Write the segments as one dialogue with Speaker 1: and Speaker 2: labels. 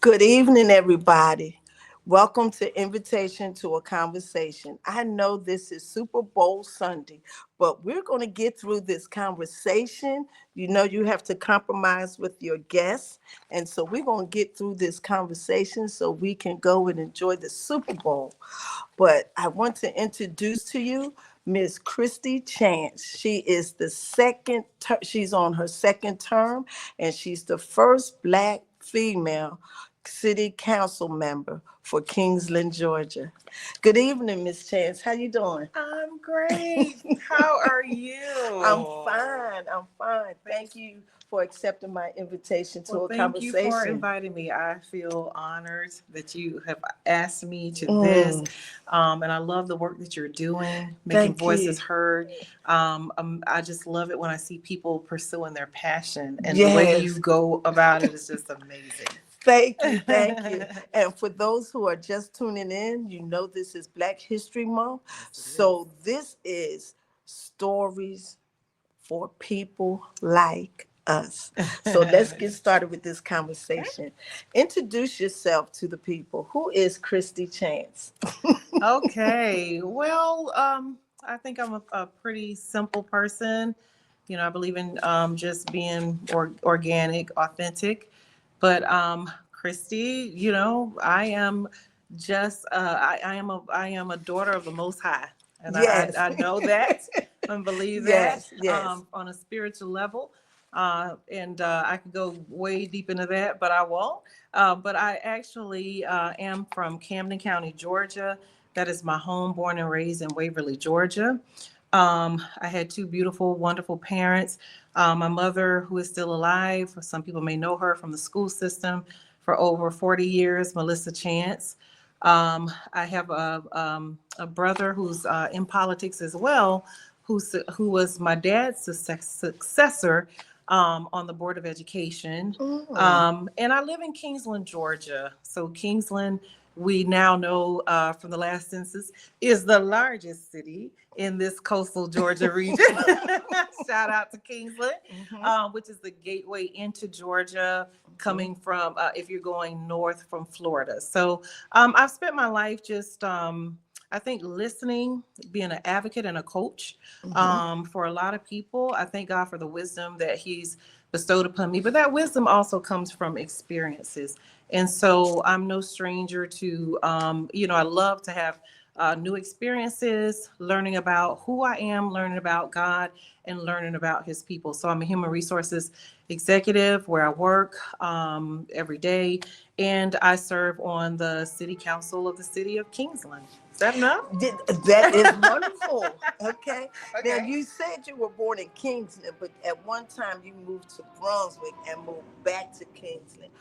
Speaker 1: Good evening, everybody. Welcome to Invitation to a Conversation. I know this is Super Bowl Sunday, but we're going to get through this conversation. You know, you have to compromise with your guests. And so we're going to get through this conversation so we can go and enjoy the Super Bowl. But I want to introduce to you Miss Kristy Chance. She is she's on her second term, and she's the first Black female city council member for Kingsland, Georgia. Good evening, Miss Chance. How you doing?
Speaker 2: I'm great. How are you?
Speaker 1: I'm fine. I'm fine. Thank you for accepting my invitation to a conversation.
Speaker 2: Thank you for inviting me. I feel honored that you have asked me to this. And I love the work that you're doing, making voices heard. I just love it when I see people pursuing their passion, and the way you go about it is just amazing.
Speaker 1: Thank you, thank you. And for those who are just tuning in, you know this is Black History Month. So this is stories for people like us. So let's get started with this conversation. Introduce yourself to the people. Who is Kristy Chance?
Speaker 2: Okay, well, I think I'm a pretty simple person. You know, I believe in just being organic, authentic. But Kristy, you know, I am just I am a daughter of the Most High, and I know that and believe that on a spiritual level. And I could go way deep into that, but I won't. But I actually am from Camden County, Georgia. That is my home, born and raised in Waverly, Georgia. I had two beautiful, wonderful parents. My mother, who is still alive, some people may know her from the school system for over 40 years, Melissa Chance. I have a brother who's in politics as well, who was my dad's successor on the Board of Education. And I live in Kingsland, Georgia. So Kingsland, we now know from the last census, is the largest city in this coastal Georgia region. Shout out to Kingsland, which is the gateway into Georgia, coming from, if you're going north from Florida. So I've spent my life just, I think, listening, being an advocate and a coach for a lot of people. I thank God for the wisdom that He's bestowed upon me, but that wisdom also comes from experiences. And so I'm no stranger to, you know, I love to have new experiences, learning about who I am, learning about God, and learning about His people. So I'm a human resources executive where I work every day, and I serve on the city council of the city of Kingsland. Is that enough?
Speaker 1: That is wonderful. Okay. Now, you said you were born in Kingsland, but at one time you moved to Brunswick and moved back to Kingsland.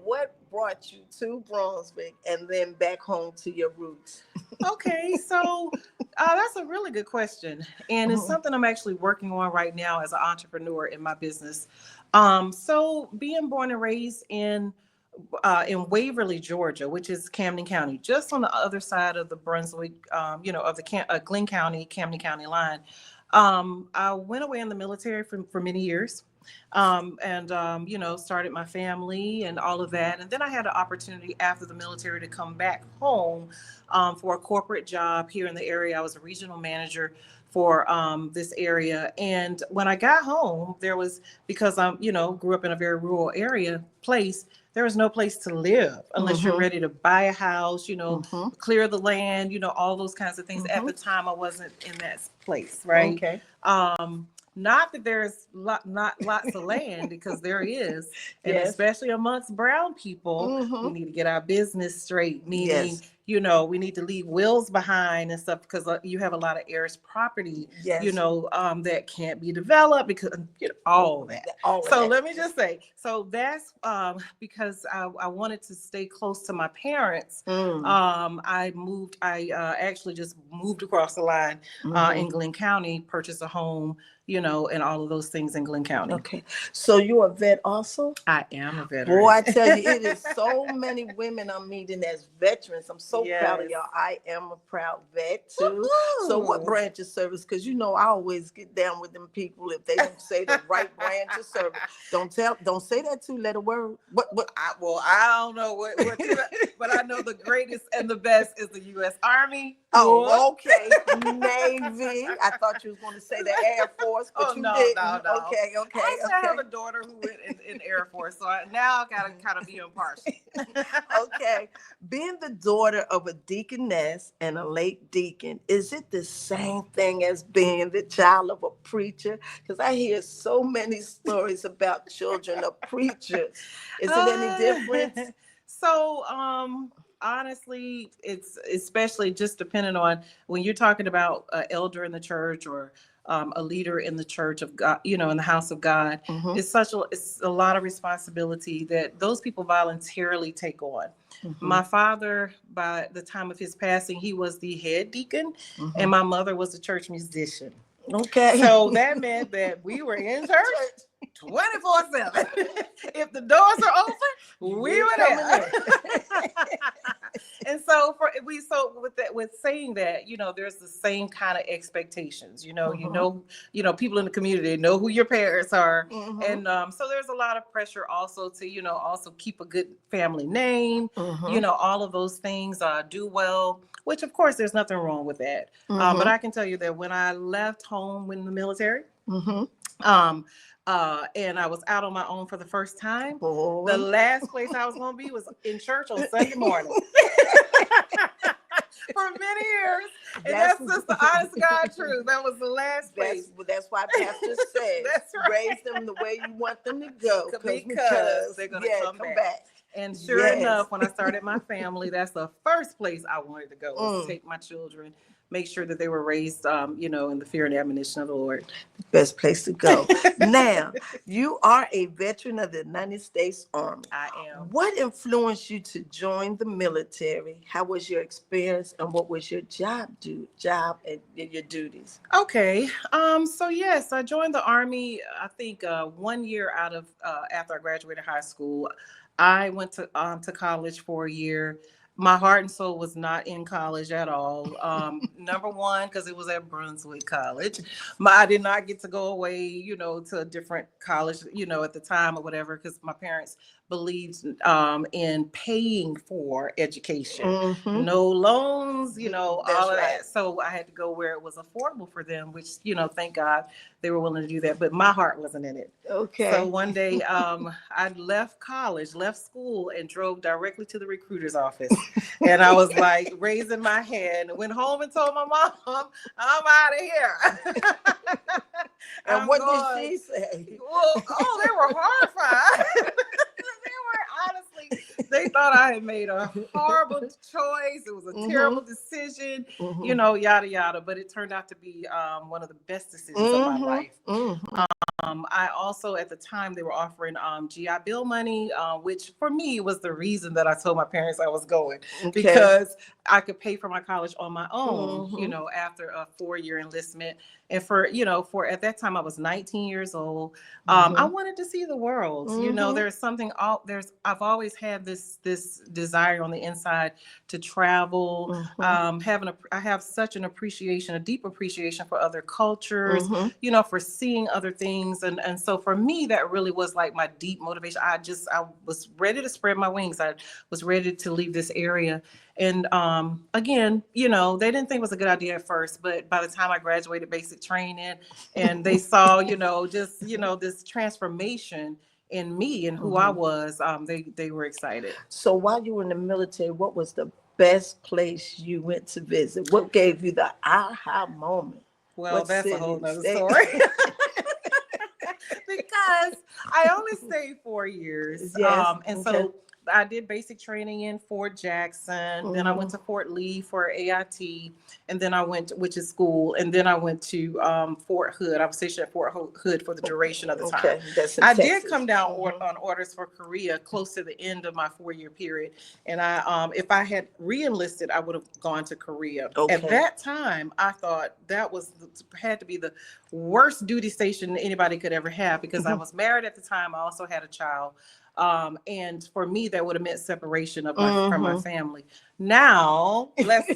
Speaker 1: What brought you to Brunswick and then back home to your roots?
Speaker 2: Okay, so that's a really good question. And it's something I'm actually working on right now as an entrepreneur in my business. So being born and raised in Waverly, Georgia, which is Camden County, just on the other side of the Brunswick, you know, of the Glenn County, Camden County line. I went away in the military for many years. You know, started my family and all of that. And then I had an opportunity after the military to come back home for a corporate job here in the area. I was a regional manager for this area. And when I got home, there was, because I'm, you know, grew up in a very rural place, there was no place to live unless you're ready to buy a house, you know, clear the land, you know, all those kinds of things. At the time, I wasn't in that place, right?
Speaker 1: Okay.
Speaker 2: Not that there's not lots of land, because there is, and especially amongst brown people, we need to get our business straight, meaning, you know, we need to leave wills behind and stuff, because you have a lot of heirs property, you know, that can't be developed, because, you know, all that. Let me just say, so that's because I wanted to stay close to my parents. I actually just moved across the line in Glenn County, purchased a home, you know, and all of those things in Glenn County.
Speaker 1: Okay. So you're a vet also?
Speaker 2: I am a veteran.
Speaker 1: Boy, I tell you, it is so many women I'm meeting as veterans. I'm so so proud of
Speaker 2: Yes.
Speaker 1: y'all. I am a proud vet too. So what
Speaker 2: Woo-hoo.
Speaker 1: branch of service? Because you know I always get down with them people if they don't say the right branch of service. Don't say that too. Let it word. What?
Speaker 2: I don't know what you, but I know the greatest and the best is the U.S. Army.
Speaker 1: Oh, okay. Navy. I thought you was going to say the Air Force, but
Speaker 2: Oh
Speaker 1: you
Speaker 2: no,
Speaker 1: didn't.
Speaker 2: no, no.
Speaker 1: Okay.
Speaker 2: Actually, I have a daughter who went in Air Force, so now I gotta kind of be impartial.
Speaker 1: Okay. Being the daughter of a deaconess and a late deacon, is it the same thing as being the child of a preacher? Because I hear so many stories about children of preachers. Is it any different?
Speaker 2: So, honestly, it's especially just depending on when you're talking about an elder in the church or a leader in the church of God, in the house of God.
Speaker 1: Mm-hmm.
Speaker 2: It's a lot of responsibility that those people voluntarily take on.
Speaker 1: Mm-hmm.
Speaker 2: My father, by the time of his passing, he was the head deacon,
Speaker 1: Mm-hmm.
Speaker 2: and my mother was a church musician.
Speaker 1: Okay.
Speaker 2: So that meant that we were in church 24/7. If the doors are open, we were there. And so with saying that, there's the same kind of expectations. People in the community know who your parents are.
Speaker 1: Mm-hmm.
Speaker 2: And so there's a lot of pressure also to, also keep a good family name,
Speaker 1: Mm-hmm.
Speaker 2: all of those things, do well, which of course there's nothing wrong with that.
Speaker 1: Mm-hmm.
Speaker 2: But I can tell you that when I left home in the military,
Speaker 1: Mm-hmm.
Speaker 2: and I was out on my own for the first time,
Speaker 1: Boy.
Speaker 2: the last place I was going to be was in church on Sunday morning. For many years. And that's just the honest to God truth. That was the last place.
Speaker 1: That's why Pastor says
Speaker 2: That's right.
Speaker 1: raise them the way you want them to go.
Speaker 2: Because they're going to come back. And sure enough, when I started my family, that's the first place I wanted to go, was take my children, make sure that they were raised, in the fear and admonition of the Lord.
Speaker 1: Best place to go. Now, you are a veteran of the United States Army.
Speaker 2: I am.
Speaker 1: What influenced you to join the military? How was your experience, and what was your job and your duties?
Speaker 2: Okay. So yes, I joined the Army, I think 1 year out of after I graduated high school. I went to college for a year. My heart and soul was not in college at all. Number one, because it was at Brunswick College. I did not get to go away, to a different college, at the time or whatever, because my parents believed in paying for education.
Speaker 1: Mm-hmm.
Speaker 2: No loans, all of
Speaker 1: right.
Speaker 2: that. So I had to go where it was affordable for them, which, thank God they were willing to do that. But my heart wasn't in it.
Speaker 1: Okay.
Speaker 2: So one day I left school, and drove directly to the recruiter's office. And I was like raising my hand, went home and told my mom, I'm out of here.
Speaker 1: And what did she say?
Speaker 2: Well, they were horrified. They thought I had made a horrible choice. It was a terrible decision, yada, yada. But it turned out to be one of the best decisions of my life. I also, at the time, they were offering GI Bill money, which for me was the reason that I told my parents I was going, because I could pay for my college on my own, after a 4-year enlistment. And for at that time, I was 19 years old. I wanted to see the world. I've always had this desire on the inside to travel. I have such an appreciation, a deep appreciation for other cultures, for seeing other things. And so for me, that really was like my deep motivation. I was ready to spread my wings. I was ready to leave this area. And again, they didn't think it was a good idea at first, but by the time I graduated basic training and they saw, this transformation in me and who I was, they were excited.
Speaker 1: So while you were in the military, what was the best place you went to visit? What gave you the aha moment?
Speaker 2: Well, that's a whole nother story. Because I only stayed 4 years. So I did basic training in Fort Jackson. Then I went to Fort Lee for AIT. And then I went, which is school. And then I went to Fort Hood. I was stationed at Fort Hood for the duration of the time. I did come down on orders for Korea close to the end of my 4-year period. And if I had re-enlisted, I would have gone to Korea. At that time, I thought that had to be the worst duty station anybody could ever have, because I was married at the time. I also had a child. And for me, that would have meant separation of my from my
Speaker 1: Mm-hmm.
Speaker 2: family. Now, let's,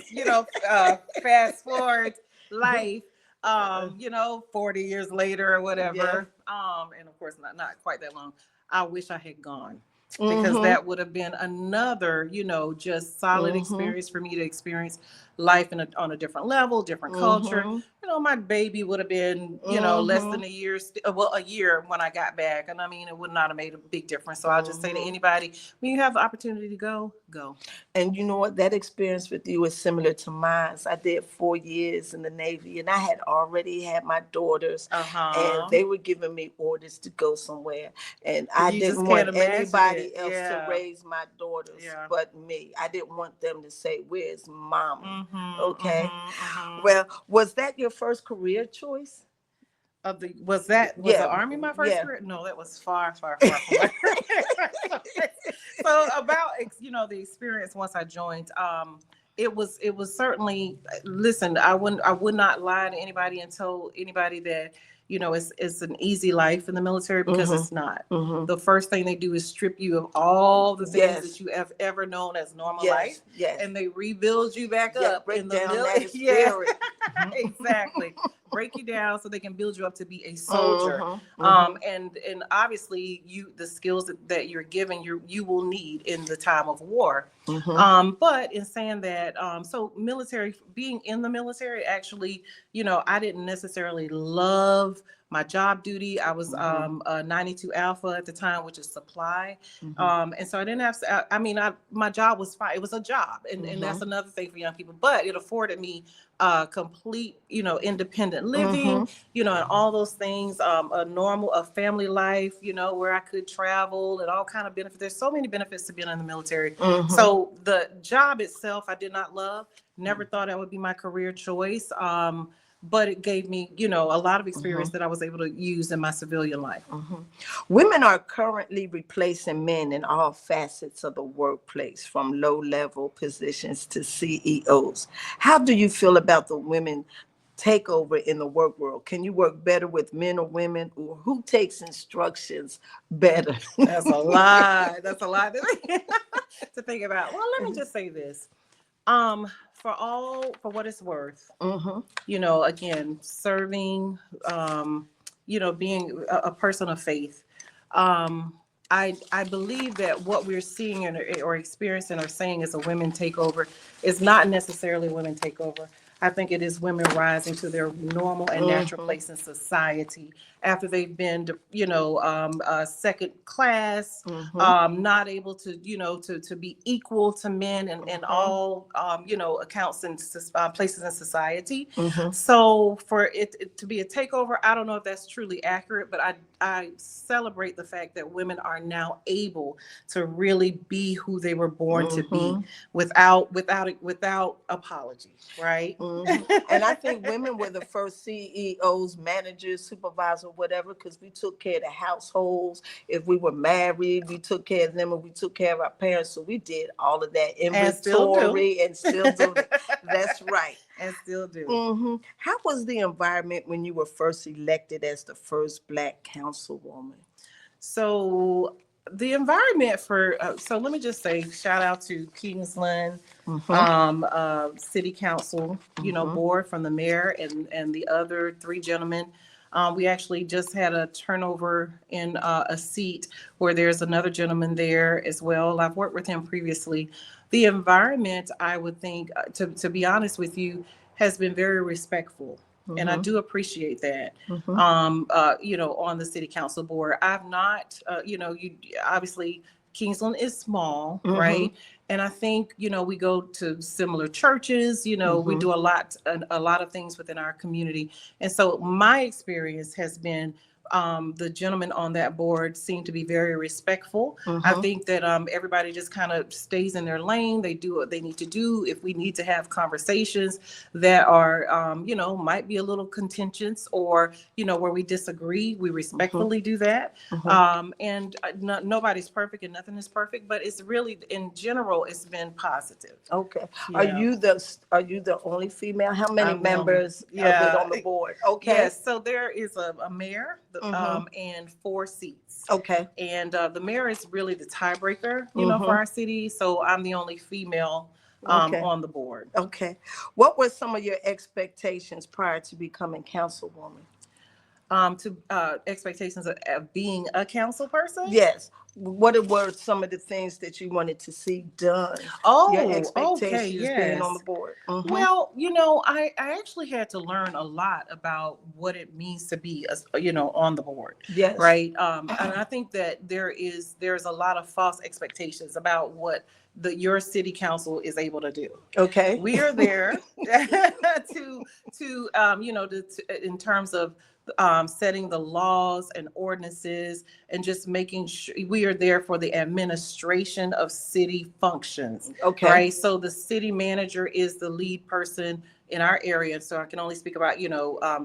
Speaker 2: fast forward life, 40 years later or
Speaker 1: Yeah.
Speaker 2: whatever. And of course, not quite that long. I wish I had gone, because
Speaker 1: Mm-hmm.
Speaker 2: that would have been another, just solid
Speaker 1: Mm-hmm.
Speaker 2: experience for me to experience life on a different level, different culture.
Speaker 1: Mm-hmm.
Speaker 2: My baby would have been, less
Speaker 1: Mm-hmm.
Speaker 2: than a year, well, a year when I got back. And I mean, it would not have made a big difference. So I'll just say to
Speaker 1: Mm-hmm.
Speaker 2: anybody, when you have the opportunity to go, go.
Speaker 1: And you know what? That experience with you is similar to mine. I did 4 years in the Navy, and I had already had my daughters, and
Speaker 2: Uh-huh.
Speaker 1: they were giving me orders to go somewhere. And I
Speaker 2: You just
Speaker 1: didn't
Speaker 2: can't
Speaker 1: want
Speaker 2: imagine it.
Speaker 1: anybody else to
Speaker 2: Yeah.
Speaker 1: raise my daughters
Speaker 2: Yeah.
Speaker 1: but me. I didn't want them to say, "Where's mama?"
Speaker 2: Mm-hmm.
Speaker 1: Okay.
Speaker 2: Mm-hmm. Mm-hmm.
Speaker 1: Well, was that your first career choice?
Speaker 2: Was the
Speaker 1: Yeah.
Speaker 2: army my first
Speaker 1: Yeah.
Speaker 2: career? No, that was far, far, far from my career. So about the experience once I joined, it was certainly, listen, I would not lie to anybody and tell anybody that it's an easy life in the military, because
Speaker 1: Mm-hmm.
Speaker 2: it's not.
Speaker 1: Mm-hmm.
Speaker 2: The first thing they do is strip you of all the things that
Speaker 1: Yes.
Speaker 2: you have ever known as normal life,
Speaker 1: Yes. Yes.
Speaker 2: and they rebuild you back
Speaker 1: Yeah.
Speaker 2: up in
Speaker 1: Break
Speaker 2: the
Speaker 1: down
Speaker 2: middle.
Speaker 1: that
Speaker 2: Yeah.
Speaker 1: spirit.
Speaker 2: Exactly. Break you down so they can build you up to be a soldier.
Speaker 1: Mm-hmm. Mm-hmm.
Speaker 2: And obviously the skills that you're given, you will need in the time of war.
Speaker 1: Mm-hmm.
Speaker 2: But in saying that, so military, being in the military, actually, I didn't necessarily love my job duty. I was
Speaker 1: Mm-hmm.
Speaker 2: 92 Alpha at the time, which is supply.
Speaker 1: Mm-hmm.
Speaker 2: And so I didn't have, I mean, my job was fine. It was a job. And
Speaker 1: Mm-hmm.
Speaker 2: that's another thing for young people, but it afforded me complete, independent living,
Speaker 1: Mm-hmm.
Speaker 2: and all those things, a family life, where I could travel and all kind of benefits. There's so many benefits to being in the military.
Speaker 1: Mm-hmm.
Speaker 2: So the job itself, I did not love, never thought that would be my career choice. But it gave me, a lot of experience
Speaker 1: Mm-hmm.
Speaker 2: that I was able to use in my civilian life.
Speaker 1: Mm-hmm. Women are currently replacing men in all facets of the workplace, from low-level positions to CEOs. How do you feel about the women takeover in the work world? Can you work better with men or women, or who takes instructions better?
Speaker 2: That's a lot. That's a lot to think about. Well, let me just say this. For what it's worth,
Speaker 1: Mm-hmm.
Speaker 2: again, serving, being a person of faith. Um, I believe that what we're seeing or experiencing or saying as a women takeover is not necessarily a women takeover. I think it is women rising to their normal and natural
Speaker 1: Mm-hmm.
Speaker 2: place in society after they've been, second class,
Speaker 1: Mm-hmm.
Speaker 2: not able to, to be equal to men and
Speaker 1: Mm-hmm.
Speaker 2: all, accounts and places in society.
Speaker 1: Mm-hmm.
Speaker 2: So for it to be a takeover, I don't know if that's truly accurate, but I celebrate the fact that women are now able to really be who they were born to be,
Speaker 1: Mm-hmm.
Speaker 2: without apology, right?
Speaker 1: Mm-hmm. And I think women were the first CEOs, managers, supervisors, whatever, because we took care of the households. If we were married, we took care of them, and we took care of our parents. So we did all of that
Speaker 2: And still do.
Speaker 1: inventory and still do it. That's right.
Speaker 2: And still do.
Speaker 1: Mm-hmm. How was the environment when you were first elected as the first Black councilwoman?
Speaker 2: So the environment so let me just say, shout out to Kingsland,
Speaker 1: Mm-hmm.
Speaker 2: City Council,
Speaker 1: Mm-hmm.
Speaker 2: board, from the mayor and the other three gentlemen. We actually just had a turnover in a seat where there's another gentleman there as well. I've worked with him previously. The environment, I would think, to be honest with you, has been very respectful. And I
Speaker 1: Mm-hmm.
Speaker 2: do appreciate that.
Speaker 1: Mm-hmm.
Speaker 2: On the city council board, I've not, you obviously Kingsland is small,
Speaker 1: Mm-hmm.
Speaker 2: right? And I think, we go to similar churches, we
Speaker 1: Mm-hmm.
Speaker 2: do a lot of things within our community. And so my experience has been, the gentlemen on that board seem to be very respectful. I
Speaker 1: Mm-hmm.
Speaker 2: think that everybody just kind of stays in their lane. They do what they need to do. If we need to have conversations that are, might be a little contentious, or, where we disagree, we respectfully do that.
Speaker 1: Mm-hmm.
Speaker 2: And nobody's perfect and nothing is perfect, but it's really, in general, it's been positive.
Speaker 1: Okay.
Speaker 2: Yeah.
Speaker 1: Are you the only female? How many
Speaker 2: I'm the only,
Speaker 1: members are
Speaker 2: yeah.
Speaker 1: on the board? Okay.
Speaker 2: Yes, so there is a mayor, and 4 seats.
Speaker 1: Okay.
Speaker 2: And the mayor is really the tiebreaker, for
Speaker 1: Mm-hmm.
Speaker 2: our city. So I'm the only female
Speaker 1: Okay.
Speaker 2: on the board.
Speaker 1: Okay. What were some of your expectations prior to becoming councilwoman?
Speaker 2: To expectations of being a council person.
Speaker 1: Yes. What were some of the things that you wanted to see done? Your
Speaker 2: Oh, okay,
Speaker 1: expectations being on the
Speaker 2: yes.
Speaker 1: board. Mm-hmm.
Speaker 2: Well, I actually had to learn a lot about what it means to be, on the board,
Speaker 1: Yes.
Speaker 2: right? And I think that there's a lot of false expectations about what your city council is able to do.
Speaker 1: Okay.
Speaker 2: We are there in terms of setting the laws and ordinances, and just making sure we are there for the administration of city functions.
Speaker 1: Okay.
Speaker 2: Right. So the city manager is the lead person in our area. So I can only speak about,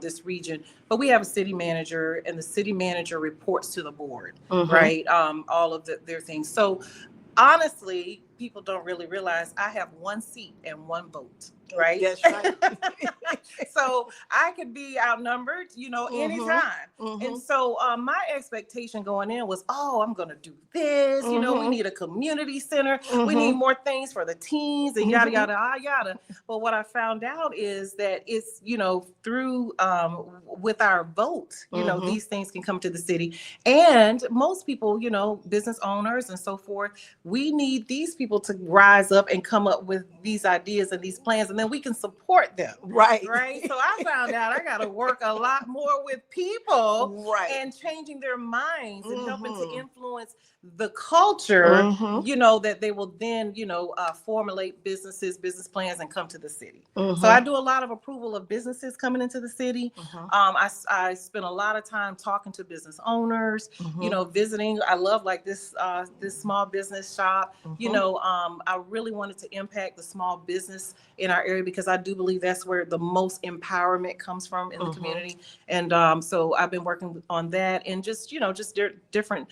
Speaker 2: this region, but we have a city manager, and the city manager reports to the board,
Speaker 1: Mm-hmm.
Speaker 2: right? All of their things. So honestly, people don't really realize I have one seat and one vote, right?
Speaker 1: Yes, right.
Speaker 2: So I could be outnumbered,
Speaker 1: Mm-hmm.
Speaker 2: anytime.
Speaker 1: Mm-hmm.
Speaker 2: And so my expectation going in was, oh, I'm going to do this. We
Speaker 1: Mm-hmm.
Speaker 2: need a community center. We need
Speaker 1: Mm-hmm.
Speaker 2: more things for the teens and yada,
Speaker 1: Mm-hmm.
Speaker 2: yada, yada. But what I found out is that it's, through with our vote,
Speaker 1: Mm-hmm.
Speaker 2: these things can come to the city. And most people, business owners and so forth, we need these people to rise up and come up with these ideas and these plans, and then we can support them.
Speaker 1: Right.
Speaker 2: Right. So I found out I got to work a lot more with people,
Speaker 1: Right.
Speaker 2: and changing their minds and helping to
Speaker 1: Mm-hmm.
Speaker 2: influence the culture,
Speaker 1: Mm-hmm.
Speaker 2: that they will then, formulate business plans and come to the city.
Speaker 1: Mm-hmm.
Speaker 2: So I do a lot of approval of businesses coming into the city.
Speaker 1: Mm-hmm.
Speaker 2: I spend a lot of time talking to business owners,
Speaker 1: Mm-hmm.
Speaker 2: visiting. I love like this small business shop.
Speaker 1: Mm-hmm.
Speaker 2: I really wanted to impact the small business in our area, because I do believe that's where the most empowerment comes from in the community. And so I've been working on that, and just different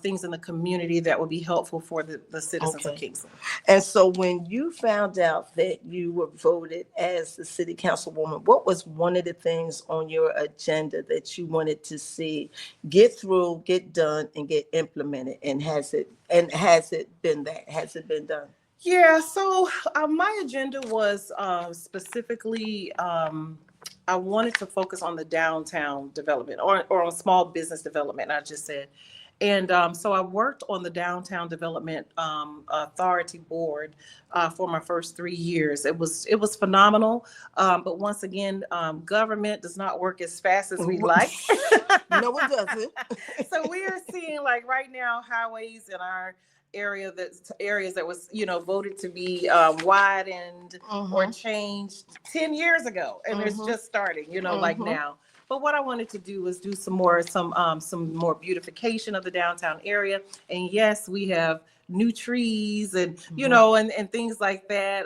Speaker 2: things in the community that would be helpful for the citizens of
Speaker 1: Okay.
Speaker 2: Kingsland.
Speaker 1: And so when you found out that you were voted as the city councilwoman, what was one of the things on your agenda that you wanted to see get through, get done, and get implemented? And has it been that? Has it been done?
Speaker 2: Yeah, so my agenda was specifically, I wanted to focus on the downtown development, or on small business development, I just said. And so I worked on the downtown development authority board for my first 3 years. It was phenomenal, but once again, government does not work as fast as we like.
Speaker 1: No, it doesn't.
Speaker 2: So we are seeing, like, right now, highways in our areas that was voted to be widened or changed 10 years ago, and it's just starting, like now. But what I wanted to do was do some more beautification of the downtown area. And yes, we have new trees, and and things like that.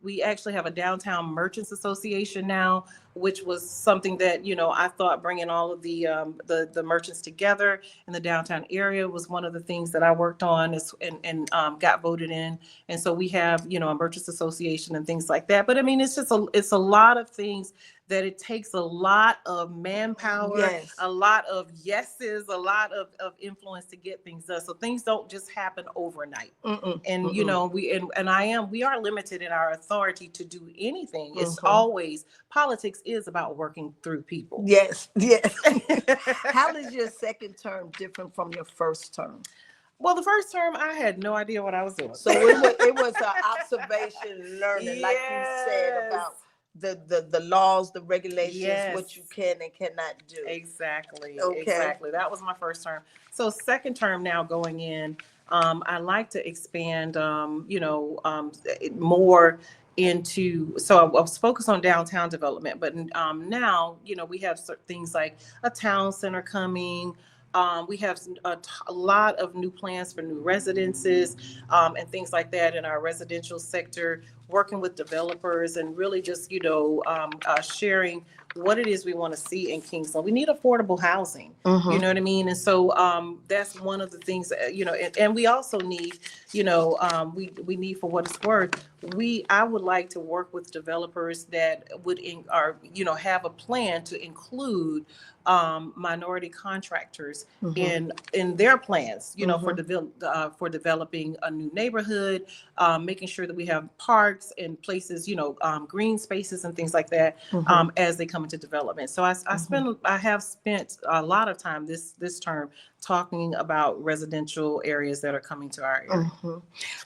Speaker 2: We actually have a downtown merchants association now, which was something that I thought bringing all of the merchants together in the downtown area was one of the things that I worked on, and got voted in. And so we have a merchants association and things like that. But I mean, it's a lot of things that it takes a lot of manpower,
Speaker 1: Yes.
Speaker 2: a lot of yeses, a lot of influence to get things done. So things don't just happen overnight.
Speaker 1: Mm-mm.
Speaker 2: And
Speaker 1: Mm-mm.
Speaker 2: we are limited in our authority to do anything. It's always, politics is about working through people.
Speaker 1: Yes, yes. How is your second term different from your first term?
Speaker 2: Well, the first term, I had no idea what I was doing.
Speaker 1: So it was an observation learning, like you said, about the laws, the regulations, what you can and cannot do.
Speaker 2: Exactly.
Speaker 1: Okay.
Speaker 2: Exactly. That was my first term. So second term now going in, I like to expand, more into, so I was focused on downtown development, but now, we have things like a town center coming. We have a lot of new plans for new residences, and things like that in our residential sector. working with developers and really just, sharing what it is we want to see in Kingsland. We need affordable housing. You know what I mean? And so that's one of the things, and we also need, we need, for what it's worth, I would like to work with developers that would have a plan to include minority contractors in their plans, for developing a new neighborhood, making sure that we have parks and places, green spaces and things like that, as they come into development. So I have spent a lot of time this term talking about residential areas that are coming to our area.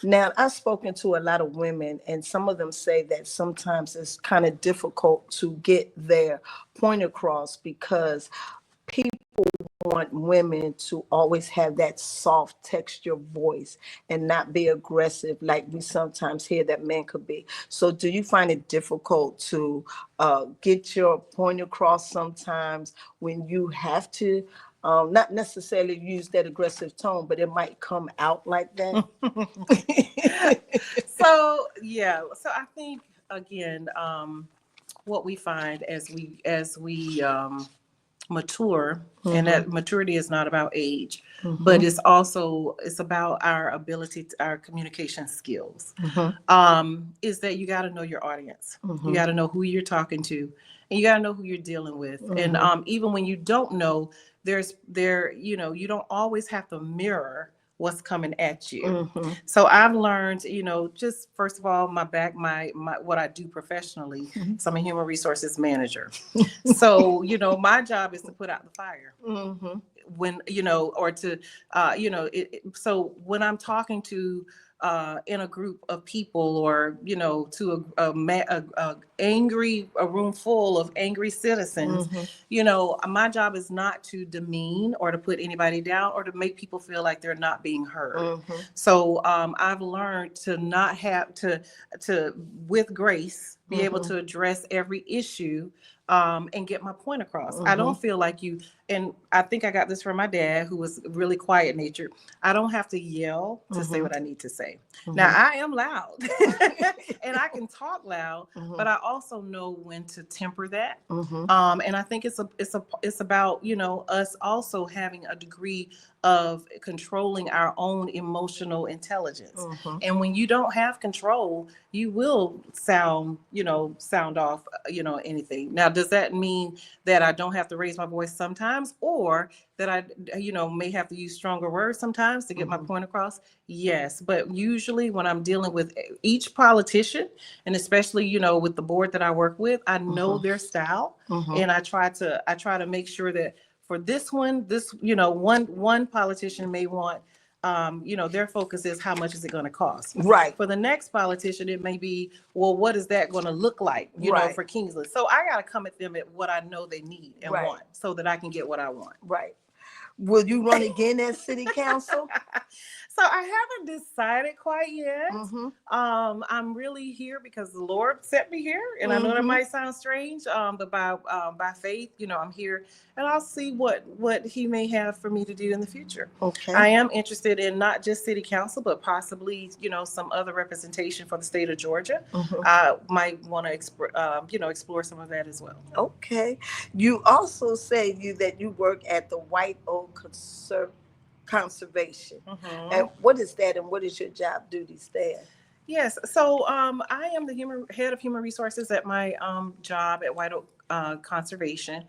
Speaker 1: Now, I've spoken to a lot of women, and some of them say that sometimes it's kind of difficult to get their point across because people want women to always have that soft texture voice and not be aggressive like we sometimes hear that men could be. So do you find it difficult to get your point across sometimes when you have to not necessarily use that aggressive tone, but it might come out like that?
Speaker 2: So I think, again, what we find as we mature, and that maturity is not about age, but it's about our ability our communication skills, is that you got to know your audience. You got to know who you're talking to, and you got to know who you're dealing with. And even when you don't know, you don't always have to mirror what's coming at you. So I've learned, just first of all, my what I do professionally. So I'm a human resources manager. So, my job is to put out the fire. When, or to, so when I'm talking to, in a group of people, or, to a room full of angry citizens, my job is not to demean or to put anybody down or to make people feel like they're not being heard. So I've learned to not have to with grace, be able to address every issue, and get my point across. I don't feel like and I think I got this from my dad, who was really quiet natured. I don't have to yell to say what I need to say. Now, I am loud and I can talk loud, but I also know when to temper that. And I think it's about, us also having a degree of controlling our own emotional intelligence. And when you don't have control, you will sound off, anything. Now, does that mean that I don't have to raise my voice sometimes, or that I, may have to use stronger words sometimes to get my point across? Yes. But usually when I'm dealing with each politician, and especially, with the board that I work with, I know their style. And I try to make sure that for this one, one politician may want, their focus is how much is it going to cost.
Speaker 1: Right.
Speaker 2: For the next politician, it may be, well, what is that going to look like, for Kingsland? So I got to come at them at what I know they need and want, so that I can get what I want.
Speaker 1: Right. Will you run again as city council?
Speaker 2: So I haven't decided quite yet. I'm really here because the Lord set me here, and I know that might sound strange, but by faith, I'm here, and I'll see what He may have for me to do in the future. Okay. I am interested in not just city council, but possibly, some other representation for the state of Georgia. I might want to explore some of that as well.
Speaker 1: Okay. You also say that you work at the White Oak Conservation. And what is that, and what is your job duties there?
Speaker 2: Yes, so I am the head of human resources at my job at White Oak Conservation.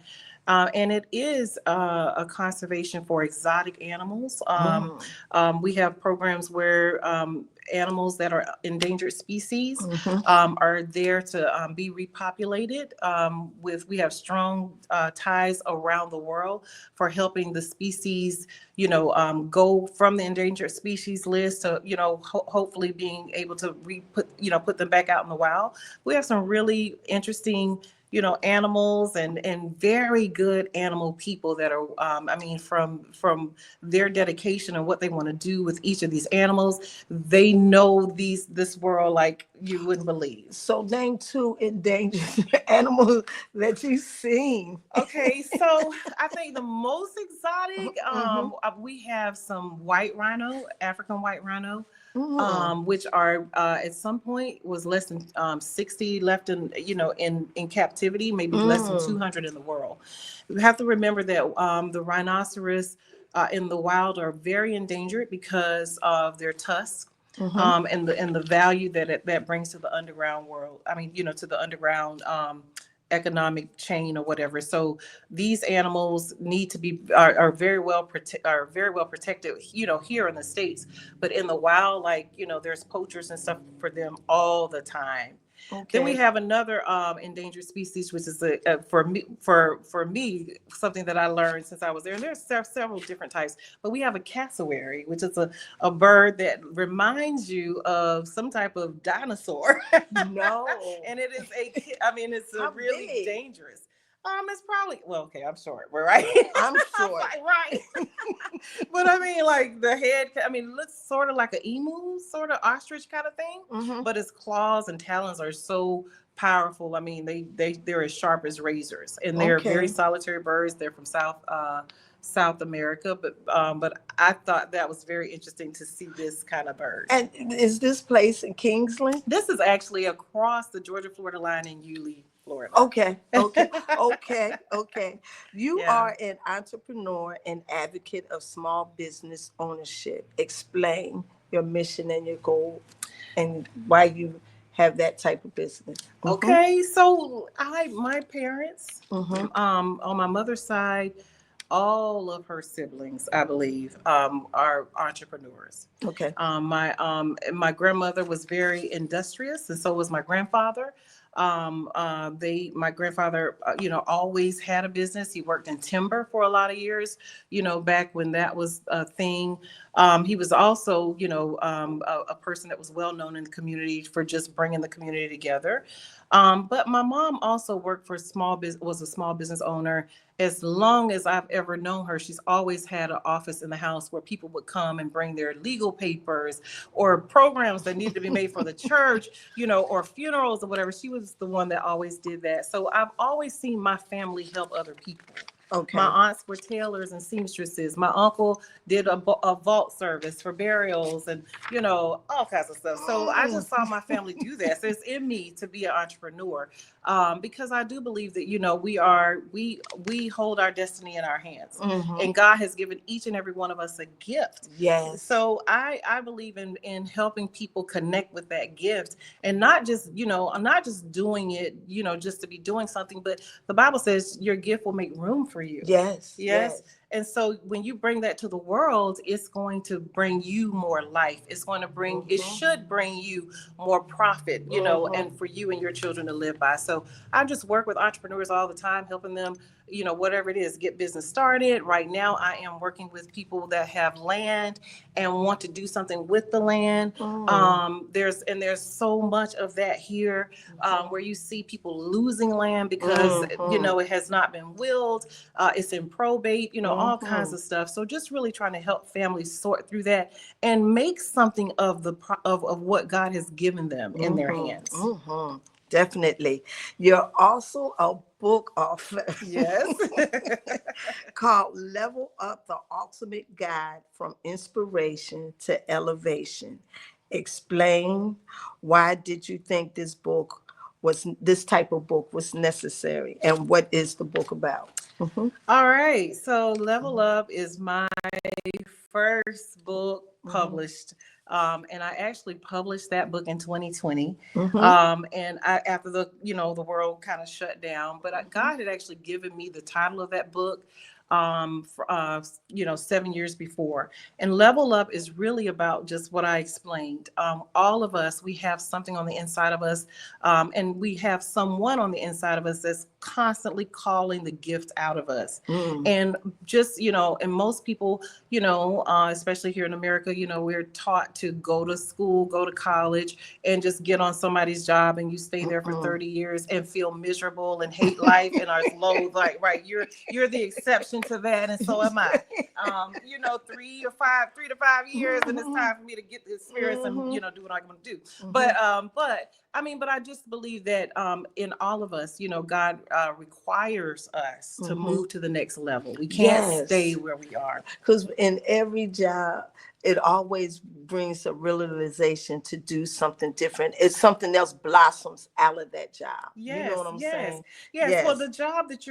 Speaker 2: And it is a conservation for exotic animals. We have programs where animals that are endangered species are there to be repopulated. We have strong ties around the world for helping the species, go from the endangered species list to, hopefully being able to put them back out in the wild. We have some really interesting animals and very good animal people that are, from their dedication and what they want to do with each of these animals. They know this world like, you wouldn't believe.
Speaker 1: So name 2 endangered animals that you've seen.
Speaker 2: Okay, so I think the most exotic,
Speaker 1: Mm-hmm.
Speaker 2: we have some white rhino, African white rhino,
Speaker 1: Mm.
Speaker 2: which are at some point was less than 60 left in in captivity, maybe less than
Speaker 1: Mm.
Speaker 2: 200 in the world. We have to remember that the rhinoceros in the wild are very endangered because of their tusks.
Speaker 1: Mm-hmm.
Speaker 2: And the value that brings to the underground world. I mean, to the underground economic chain or whatever. So these animals need to be are very well protected, here in the States. But in the wild, like, there's poachers and stuff for them all the time. Then we
Speaker 1: Okay.
Speaker 2: have another endangered species, which is for me something that I learned since I was there. And there's several different types, but we have a cassowary, which is a bird that reminds you of some type of dinosaur.
Speaker 1: No.
Speaker 2: And it is I mean, it's a
Speaker 1: How
Speaker 2: really
Speaker 1: big?
Speaker 2: dangerous. It's probably, well, okay, I'm short. We're right.
Speaker 1: I'm
Speaker 2: I'm
Speaker 1: short.
Speaker 2: like, right. But I mean, like the head, I mean, it looks sort of like an emu, sort of ostrich kind of thing,
Speaker 1: Mm-hmm.
Speaker 2: but its claws and talons are so powerful. I mean, they're as sharp as razors, and they're very
Speaker 1: Okay.
Speaker 2: solitary birds. They're from South America, but I thought that was very interesting to see this kind of bird.
Speaker 1: And is this place in Kingsland?
Speaker 2: This is actually across the Georgia-Florida line in Yulee, Florida.
Speaker 1: Okay, okay, okay, okay. You
Speaker 2: Yeah.
Speaker 1: are an entrepreneur and advocate of small business ownership. Explain your mission and your goal and why you have that type of business. Mm-hmm.
Speaker 2: Okay, so my parents,
Speaker 1: Mm-hmm.
Speaker 2: on my mother's side, all of her siblings, I believe, are entrepreneurs.
Speaker 1: Okay.
Speaker 2: My grandmother was very industrious, and so was my grandfather. My grandfather, always had a business. He worked in timber for a lot of years, back when that was a thing. He was also, a person that was well known in the community for just bringing the community together. But my mom also worked for was a small business owner. As long as I've ever known her, she's always had an office in the house where people would come and bring their legal papers or programs that needed to be made for the church, or funerals or whatever. She was the one that always did that. So I've always seen my family help other people.
Speaker 1: Okay.
Speaker 2: My aunts were tailors and seamstresses. My uncle did a vault service for burials and, all kinds of stuff. So I just saw my family do that. So it's in me to be an entrepreneur, because I do believe that, we hold our destiny in our hands.
Speaker 1: Mm-hmm.
Speaker 2: And God has given each and every one of us a gift.
Speaker 1: Yes.
Speaker 2: So I believe in helping people connect with that gift, and not just, I'm not just doing it, just to be doing something, but the Bible says your gift will make room for you.
Speaker 1: Yes.
Speaker 2: Yes. And so when you bring that to the world, it's going to bring you more life. It's going to bring, it should bring you more profit, and for you and your children to live by. So I just work with entrepreneurs all the time, helping them, whatever it is, get business started. Right now, I am working with people that have land and want to do something with the land. There's so much of that here, where you see people losing land because, it has not been willed. It's in probate, all kinds of stuff. So just really trying to help families sort through that and make something of of what God has given them in their hands.
Speaker 1: Definitely. You're also a book author.
Speaker 2: Yes.
Speaker 1: Called Level Up, the Ultimate Guide from Inspiration to Elevation. Explain, why did you think this type of book was necessary, and what is the book about?
Speaker 2: All right. So Level Up is my first book published. And I actually published that book in 2020. And after the world kind of shut down, but God had actually given me the title of that book, 7 years before. And Level Up is really about just what I explained. All of us, we have something on the inside of us, and we have someone on the inside of us that's constantly calling the gift out of us. And just, and most people, especially here in America, we're taught to go to school, go to college, and just get on somebody's job, and you stay there for 30 years and feel miserable and hate life and are low. Like, right, you're the exception into that, and so am I. 3 to 5 years, and it's time for me to get the experience and do what I'm going to do. But but I just believe that in all of us, God requires us to move to the next level. We can't stay where we are.
Speaker 1: Because in every job, it always brings a realization to do something different. It's something else blossoms out of that job. You know what I'm saying?
Speaker 2: Yes. Well, the job that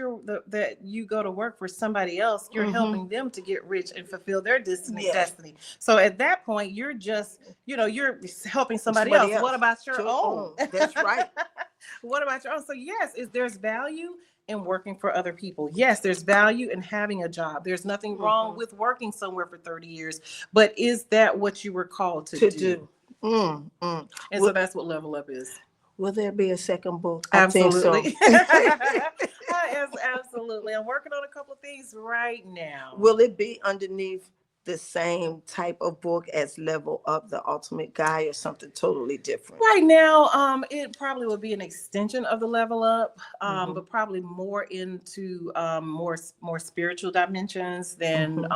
Speaker 2: you go to work for somebody else, you're helping them to get rich and fulfill their destiny. So at that point, you're just, you're helping somebody else. What about your own?
Speaker 1: That's right.
Speaker 2: What about your own? So yes, there's value in working for other people. Yes, there's value in having a job. There's nothing wrong with working somewhere for 30 years, but is that what you were called to do? And so that's what Level Up is.
Speaker 1: Will there be a second book?
Speaker 2: Absolutely. I think so. Yes, absolutely. I'm working on a couple of things right now.
Speaker 1: Will it be underneath the same type of book as Level Up, the Ultimate Guide, or something totally different?
Speaker 2: Right now, it probably will be an extension of the Level Up, but probably more into more spiritual dimensions than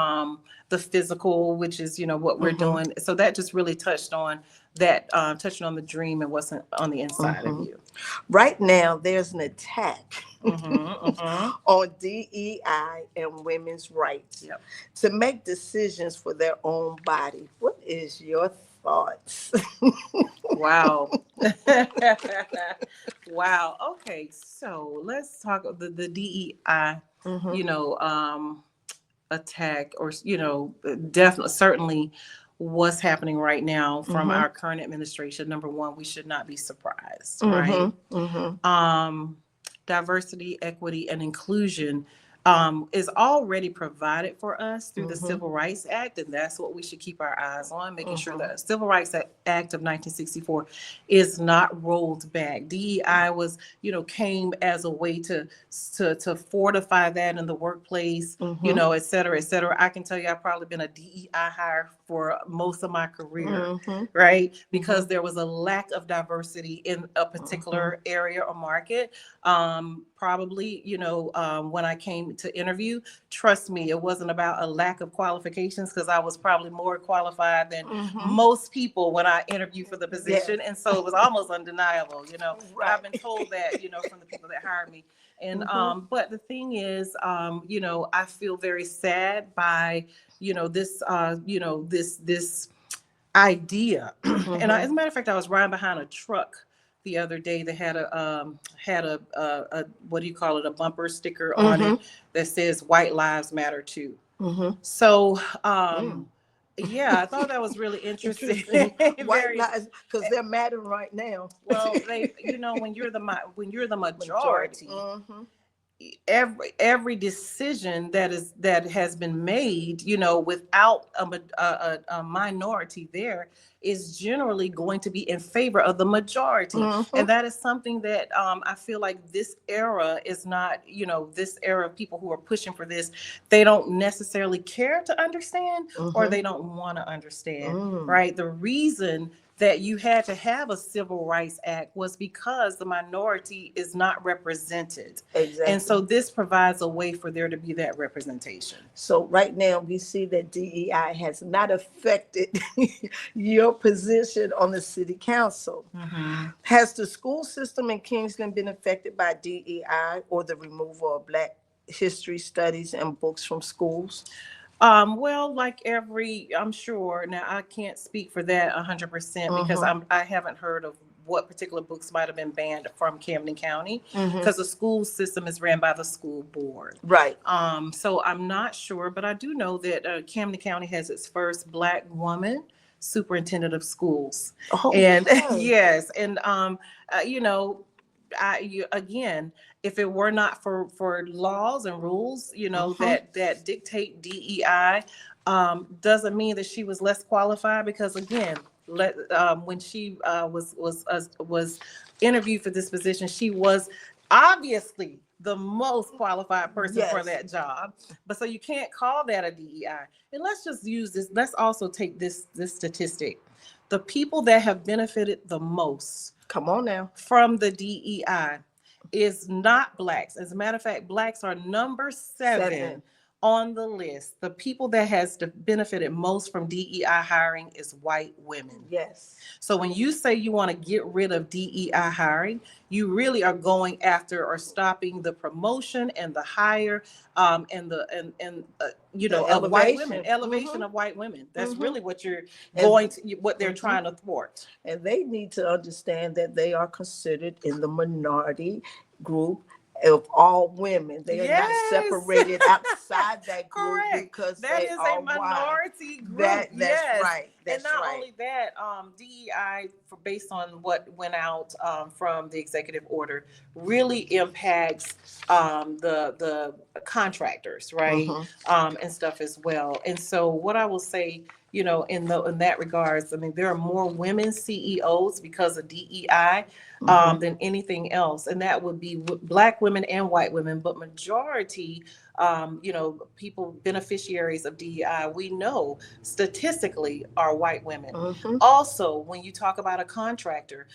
Speaker 2: the physical, which is what we're doing. So that just really touched on that, touching on the dream and what's on the inside of you.
Speaker 1: Right now, there's an attack on DEI and women's rights to make decisions for their own body. What is your thoughts?
Speaker 2: Wow. Wow. Okay, so let's talk the DEI, attack, or definitely, certainly what's happening right now from our current administration. Number one, we should not be surprised, right? Diversity, equity, and inclusion is already provided for us through the Civil Rights Act, and that's what we should keep our eyes on, making sure that the Civil Rights Act of 1964 is not rolled back. DEI was, came as a way to fortify that in the workplace, et cetera, et cetera. I can tell you, I've probably been a DEI hire for most of my career, right? Because there was a lack of diversity in a particular area or market. Probably, when I came to interview, trust me, it wasn't about a lack of qualifications, because I was probably more qualified than most people when I interviewed for the position. And so it was almost undeniable, I've been told that, from the people that hired me. And but the thing is, I feel very sad by, this, this idea. And as a matter of fact, I was riding behind a truck the other day that had a what do you call it, a bumper sticker on it that says "White Lives Matter Too." So yeah, I thought that was really interesting.
Speaker 1: White lives, because they're mattering right now.
Speaker 2: Well, when you're the majority, every decision that has been made, without a minority there, is generally going to be in favor of the majority. And that is something that I feel like this era is not, this era of people who are pushing for this, they don't necessarily care to understand, or they don't want to understand, right? The reason that you had to have a Civil Rights Act was because the minority is not represented. Exactly. And so this provides a way for there to be that representation.
Speaker 1: So right now we see that DEI has not affected your position on the city council. Has the school system in Kingsland been affected by DEI or the removal of Black history studies and books from schools?
Speaker 2: Well, like I'm sure, now I can't speak for that 100% because I haven't heard of what particular books might have been banned from Camden County, because the school system is ran by the school board. Right. So I'm not sure, but I do know that Camden County has its first Black woman superintendent of schools. And yes, and again, if it were not for laws and rules, that dictate DEI, doesn't mean that she was less qualified, because again, when she was interviewed for this position, she was obviously the most qualified person for that job. But so you can't call that a DEI. And let's just use this. Let's also take this statistic. The people that have benefited the most, come on now, from the DEI is not Blacks. As a matter of fact, Blacks are number seven on the list, the people that has benefited most from DEI hiring is white women.
Speaker 1: Yes.
Speaker 2: So when you say you want to get rid of DEI hiring, you really are going after or stopping the promotion and the hire, and the you
Speaker 1: The
Speaker 2: know, of white women,
Speaker 1: elevation.
Speaker 2: elevation of white women. That's really what you're
Speaker 1: And
Speaker 2: going to, what they're trying to thwart.
Speaker 1: and they need to understand that they are considered in the minority group of all women. They are not
Speaker 2: Yes.
Speaker 1: separated outside that group
Speaker 2: Correct.
Speaker 1: because
Speaker 2: That
Speaker 1: they
Speaker 2: is a
Speaker 1: are white.
Speaker 2: minority group.
Speaker 1: That's
Speaker 2: Yes.
Speaker 1: right.
Speaker 2: And
Speaker 1: That's
Speaker 2: not
Speaker 1: right.
Speaker 2: only that, DEI, for based on what went out from the executive order, really impacts the contractors, right, and stuff as well. And so, what I will say, you know, in that regards, I mean, there are more women CEOs because of DEI than anything else, and that would be Black women and white women, but majority, you know, people beneficiaries of DEI, we know statistically are white women. Also, when you talk about a contractor,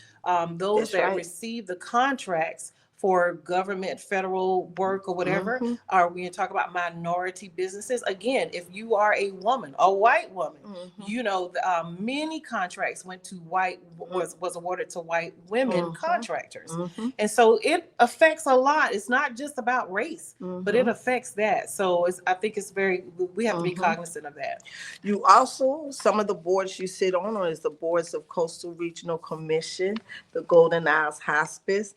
Speaker 2: those
Speaker 1: That's
Speaker 2: that
Speaker 1: right.
Speaker 2: receive the contracts for government, federal work or whatever, are when you talk about minority businesses. Again, if you are a woman, a white woman, you know, many contracts went to white, was awarded to white women contractors. And so it affects a lot. It's not just about race, but it affects that. So I think it's very, we have to be cognizant of that.
Speaker 1: You also, some of the boards you sit on is the boards of Coastal Regional Commission, the Golden Isles Hospice.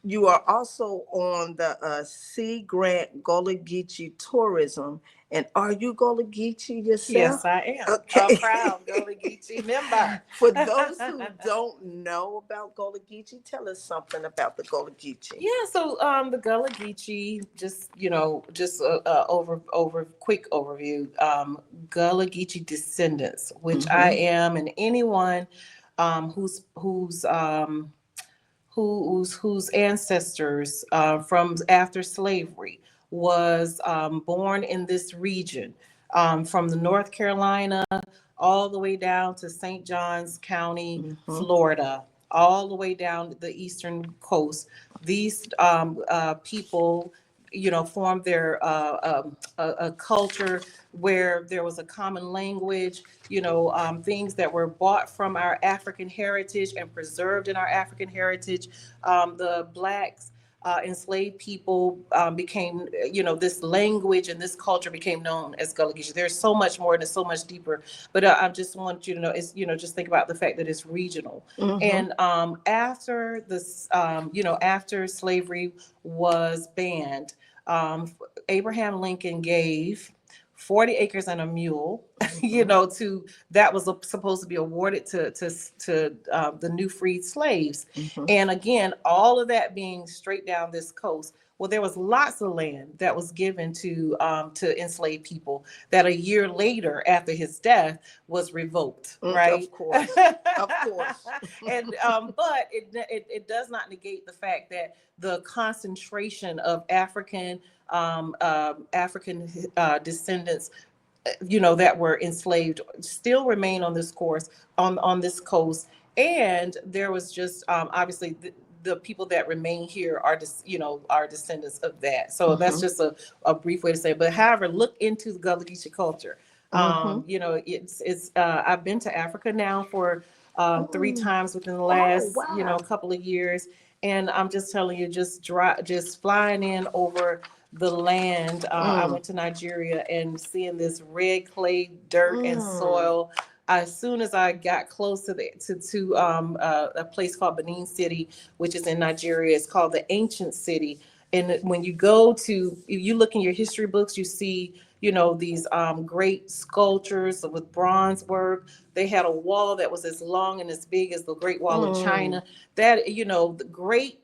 Speaker 1: You are also on the Sea Grant Gullah Geechee Tourism. And are you Gullah Geechee yourself?
Speaker 2: Yes, I am.
Speaker 1: Okay.
Speaker 2: A proud Gullah Geechee member.
Speaker 1: For those who don't know about Gullah Geechee, tell us something about the Gullah Geechee.
Speaker 2: Yeah, so the Gullah Geechee, just, you know, just over quick overview. Gullah Geechee descendants, which I am, and anyone whose ancestors from after slavery was born in this region, from the North Carolina all the way down to St. Johns County, Florida, all the way down the eastern coast. These people, you know, formed their a culture where there was a common language, you know, things that were bought from our African heritage and preserved in our African heritage. The Blacks, enslaved people, became, you know, this language and this culture became known as Gullah Geechee. There's so much more and it's so much deeper, but I just want you to know, it's, you know, just think about the fact that it's regional. And after this, you know, after slavery was banned, Abraham Lincoln gave 40 acres and a mule, you know, that was supposed to be awarded to the new freed slaves. And again, all of that being straight down this coast. Well, there was lots of land that was given to enslaved people that a year later, after his death, was revoked. Right?
Speaker 1: Of course, of course.
Speaker 2: And but it does not negate the fact that the concentration of African descendants, you know, that were enslaved still remain on this course, on this coast. And there was just obviously the people that remain here are just, you know, are descendants of that. So that's just a brief way to say it. But however, look into the Gullah Geechee culture. You know, it's I've been to Africa now for 3 times within the last you know, couple of years, and I'm just telling you, just flying in over the land. I went to Nigeria and seeing this red clay dirt and soil. As soon as I got close to a place called Benin City, which is in Nigeria, it's called the Ancient City. And when you go to, you look in your history books, you see, you know, these great sculptures with bronze work. They had a wall that was as long and as big as the Great Wall of China. That, you know, the great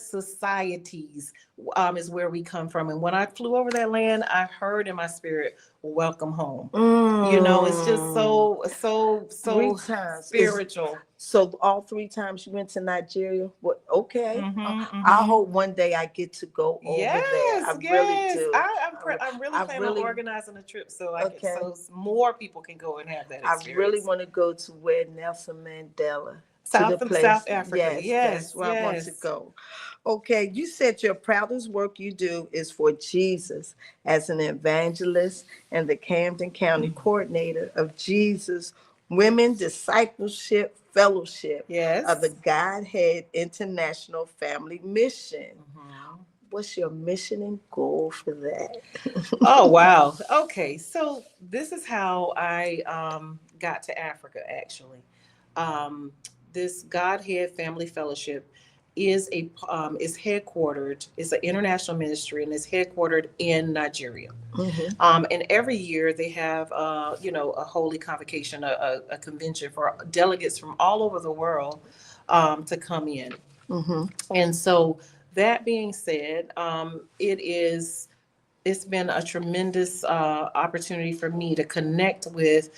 Speaker 2: societies is where we come from. And when I flew over that land, I heard in my spirit, welcome home. You know, it's just so spiritual.
Speaker 1: So all 3 times you went to Nigeria? What? Okay. I hope one day I get to go over there. I really do.
Speaker 2: I'm really planning on organizing a trip so so more people can go and have that experience.
Speaker 1: I really want to go to where Nelson Mandela To the
Speaker 2: South
Speaker 1: place.
Speaker 2: Africa.
Speaker 1: Yes, that's
Speaker 2: Yes,
Speaker 1: where I want to
Speaker 2: yes.
Speaker 1: go. Okay, you said your proudest work you do is for Jesus as an evangelist and the Camden County coordinator of Jesus Women Discipleship Fellowship of the
Speaker 2: Yes.
Speaker 1: Godhead International Family Mission.
Speaker 2: Mhm.
Speaker 1: What's your mission and goal for that?
Speaker 2: Oh wow. Okay, so this is how I got to Africa. Actually, um, this Godhead Family Fellowship is headquartered. It's an international ministry and is headquartered in Nigeria.
Speaker 1: Mm-hmm,
Speaker 2: And every year they have a holy convocation, a convention for delegates from all over the world to come in.
Speaker 1: mm-hmm.
Speaker 2: And so that being said, it's been a tremendous opportunity for me to connect with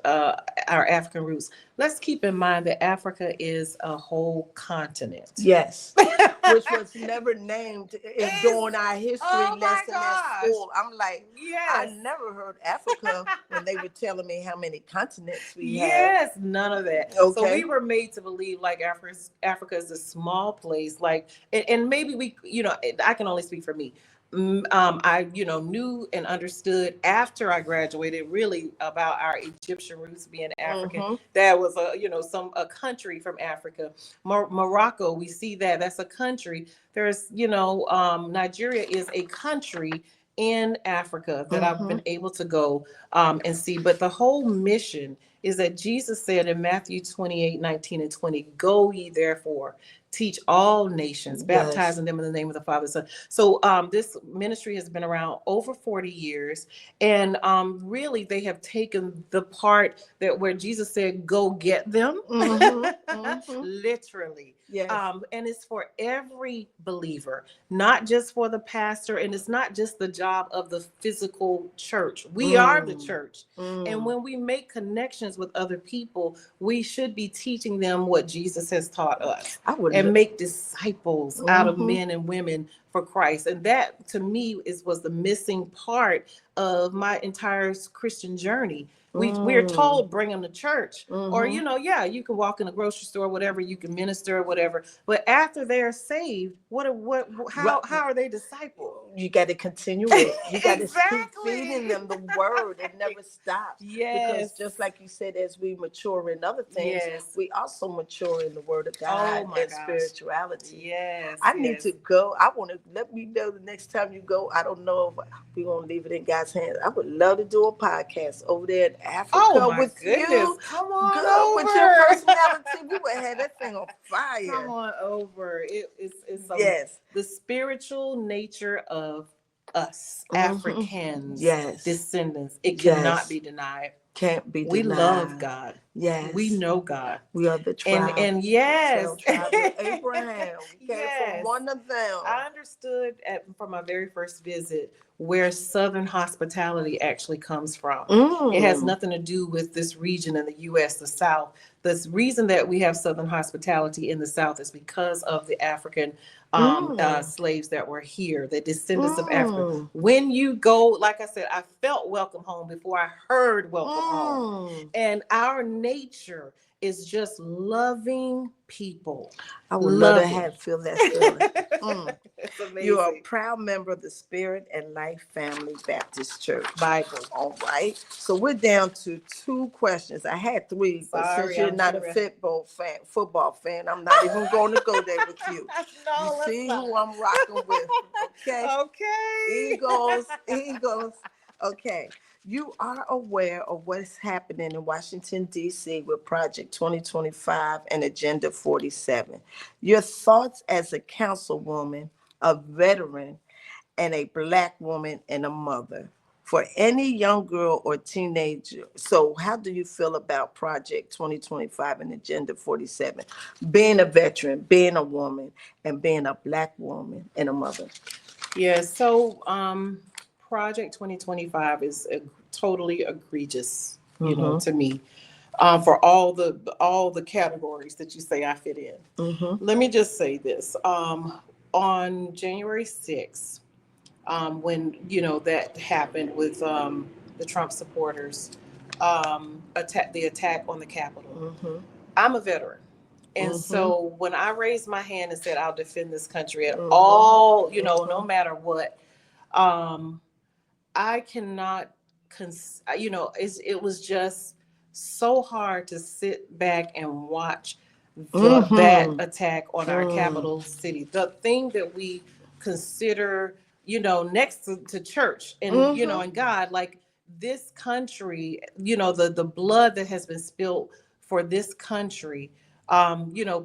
Speaker 2: our African roots. Let's keep in mind that Africa is a whole continent.
Speaker 1: Yes, which was never named
Speaker 2: Is
Speaker 1: during our history
Speaker 2: oh my
Speaker 1: lesson at
Speaker 2: gosh.
Speaker 1: school. I'm like, I
Speaker 2: Yes.
Speaker 1: never heard Africa when they were telling me how many continents we have.
Speaker 2: Yes, none of that. So we
Speaker 1: Okay.
Speaker 2: were made to believe like Africa is a small place, like, and maybe I can only speak for me. I knew and understood after I graduated really about our Egyptian roots being African.
Speaker 1: Mm-hmm.
Speaker 2: That was a country from Africa. Morocco, we see that that's a country. There's Nigeria is a country in Africa that I've
Speaker 1: Mm-hmm.
Speaker 2: been able to go and see. But the whole mission is that Jesus said in Matthew 28:19 and 20, go ye therefore, teach all nations,
Speaker 1: Yes.
Speaker 2: baptizing them in the name of the Father. So this ministry has been around over 40 years. And really, they have taken the part that where Jesus said, go get them,
Speaker 1: Mm-hmm. Mm-hmm.
Speaker 2: literally.
Speaker 1: Yes.
Speaker 2: And it's for every believer, not just for the pastor, and it's not just the job of the physical church. We are the
Speaker 1: Mm.
Speaker 2: church. And
Speaker 1: Mm.
Speaker 2: when we make connections with other people, we should be teaching them what Jesus has taught us
Speaker 1: I would.
Speaker 2: and make disciples out of
Speaker 1: Mm-hmm.
Speaker 2: men and women for Christ. And that to me was the missing part of my entire Christian journey. We're
Speaker 1: Mm.
Speaker 2: told bring them to church, or
Speaker 1: Mm-hmm.
Speaker 2: yeah, you can walk in a grocery store, whatever, you can minister, whatever. But after they're saved,
Speaker 1: Right.
Speaker 2: how are they discipled?
Speaker 1: You got to continue it. You got to keep feeding
Speaker 2: Exactly.
Speaker 1: them the word. It never stops. Because
Speaker 2: Yes.
Speaker 1: just like you said, as we mature in other things,
Speaker 2: Yes.
Speaker 1: we also mature in the word of
Speaker 2: Oh
Speaker 1: God
Speaker 2: my
Speaker 1: and
Speaker 2: gosh.
Speaker 1: spirituality.
Speaker 2: Yes.
Speaker 1: I need
Speaker 2: Yes.
Speaker 1: to go. I want to let me know the next time you go. I don't know if we're going to leave it in God's hands. I would love to do a podcast over there in
Speaker 2: Oh
Speaker 1: Africa
Speaker 2: my
Speaker 1: with
Speaker 2: goodness.
Speaker 1: you.
Speaker 2: Come on
Speaker 1: Girl, with your
Speaker 2: over.
Speaker 1: personality, we would have that thing on
Speaker 2: Come
Speaker 1: fire.
Speaker 2: on over. It's
Speaker 1: Yes.
Speaker 2: the spiritual nature of us
Speaker 1: Mm-hmm.
Speaker 2: Africans
Speaker 1: Yes.
Speaker 2: descendants. It cannot
Speaker 1: Yes.
Speaker 2: be denied.
Speaker 1: Can't be
Speaker 2: We love
Speaker 1: denied.
Speaker 2: God. We
Speaker 1: Yes.
Speaker 2: know God.
Speaker 1: We are the tribe,
Speaker 2: And yes.
Speaker 1: 12 tribes of Abraham. We came from
Speaker 2: Yes.
Speaker 1: one of them.
Speaker 2: I understood from my very first visit where Southern hospitality actually comes from. It has
Speaker 1: Mm.
Speaker 2: nothing to do with this region in the U.S., the South. The reason that we have Southern hospitality in the South is because of the African
Speaker 1: Mm.
Speaker 2: slaves that were here, the descendants of Africa.
Speaker 1: Mm.
Speaker 2: When you go, like I said, I felt welcome home before I heard welcome home.
Speaker 1: Mm.
Speaker 2: And our nature is just loving people.
Speaker 1: I would love to
Speaker 2: Loving.
Speaker 1: have feel that feeling. Mm.
Speaker 2: It's
Speaker 1: You are a
Speaker 2: amazing.
Speaker 1: proud member of the Spirit and Life Family Baptist Church.
Speaker 2: Bible.
Speaker 1: All right. So we're down to two questions. I had three, but since
Speaker 2: Sorry,
Speaker 1: you're
Speaker 2: I'm
Speaker 1: not a football fan, I'm not even going to go there with you. You
Speaker 2: No, let's
Speaker 1: see
Speaker 2: not.
Speaker 1: who I'm rocking with. Okay.
Speaker 2: Okay.
Speaker 1: Eagles, Eagles. Okay. You are aware of what's happening in Washington, D.C. with Project 2025 and Agenda 47. Your thoughts as a councilwoman, a veteran, and a Black woman and a mother for any young girl or teenager. So, how do you feel about Project 2025 and Agenda 47? Being a veteran, being a woman, and being a Black woman and a mother.
Speaker 2: Yeah, so Project 2025 is totally egregious,
Speaker 1: Mm-hmm.
Speaker 2: to me, for all the categories that you say I fit in.
Speaker 1: Mm-hmm.
Speaker 2: Let me just say this. On January 6th, when that happened with the Trump supporters, the attack on the Capitol.
Speaker 1: Mm-hmm.
Speaker 2: I'm a veteran. And
Speaker 1: Mm-hmm.
Speaker 2: so when I raised my hand and said, I'll defend this country at
Speaker 1: Mm-hmm.
Speaker 2: all, no
Speaker 1: Mm-hmm.
Speaker 2: matter what, um, I cannot, it was just so hard to sit back and watch that
Speaker 1: Mm-hmm.
Speaker 2: attack on our
Speaker 1: Mm.
Speaker 2: capital city. The thing that we consider, next to church and,
Speaker 1: Mm-hmm.
Speaker 2: and God, like this country, the blood that has been spilled for this country.